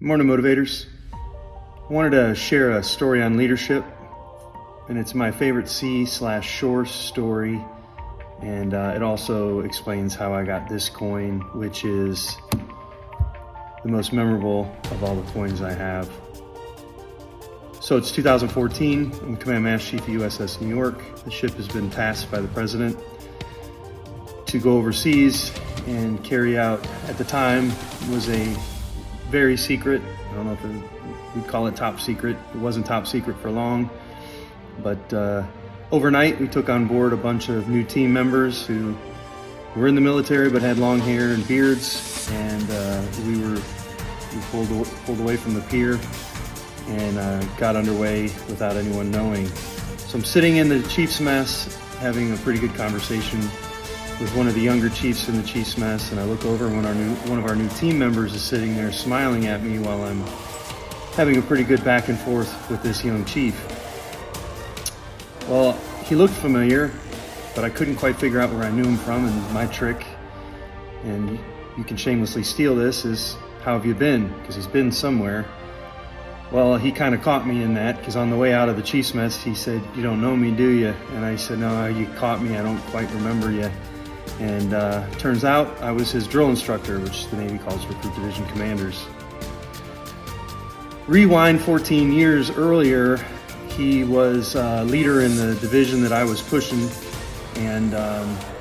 Morning, motivators. I wanted to share a story on leadership, and it's my favorite C/Shore story, and it also explains how I got this coin, which is the most memorable of all the coins I have. So it's 2014. I'm Command Master Chief of USS New York. The ship has been tasked by the President to go overseas and carry out, at the time, was a very secret. I don't know if we'd call it top secret. It wasn't top secret for long, but overnight we took on board a bunch of new team members who were in the military but had long hair and beards, and we pulled away from the pier and got underway without anyone knowing. So I'm sitting in the chief's mess having a pretty good conversation with one of the younger chiefs in the chief's mess, and I look over when one of our new team members is sitting there smiling at me while I'm having a pretty good back and forth with this young chief. Well, he looked familiar, but I couldn't quite figure out where I knew him from, and my trick, and you can shamelessly steal this, is how have you been? Because he's been somewhere. Well, he kind of caught me in that, because on the way out of the chief's mess, he said, "You don't know me, do you?" And I said, "No, you caught me. I don't quite remember you." And turns out I was his drill instructor, which the Navy calls recruit division commanders. Rewind 14 years earlier, he was leader in the division that I was pushing, and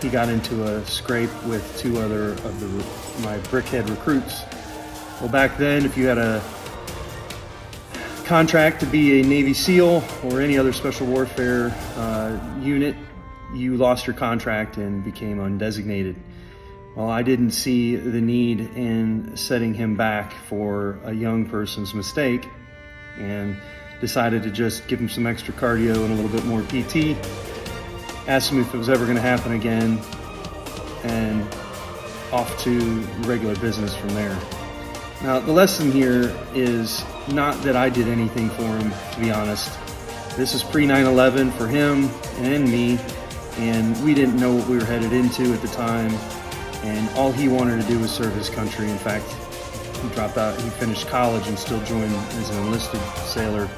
he got into a scrape with two other of my brickhead recruits. Well, back then, if you had a contract to be a Navy SEAL or any other special warfare unit, you lost your contract and became undesignated. Well, I didn't see the need in setting him back for a young person's mistake, and decided to just give him some extra cardio and a little bit more PT, asked him if it was ever going to happen again, and off to regular business from there. Now, the lesson here is not that I did anything for him, to be honest. This is pre-9/11 for him and me, and we didn't know what we were headed into at the time, and all he wanted to do was serve his country. In fact, he dropped out, he finished college and still joined as an enlisted sailor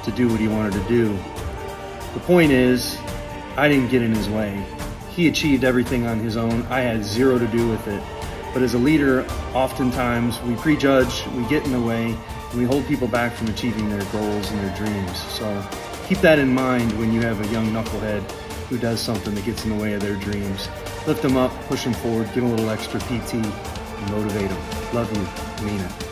to do what he wanted to do. The point is, I didn't get in his way. He achieved everything on his own. I had zero to do with it. But as a leader, oftentimes we prejudge, we get in the way, and we hold people back from achieving their goals and their dreams. So keep that in mind when you have a young knucklehead who does something that gets in the way of their dreams. Lift them up, push them forward, give them a little extra PT, and motivate them. Love you, mean it.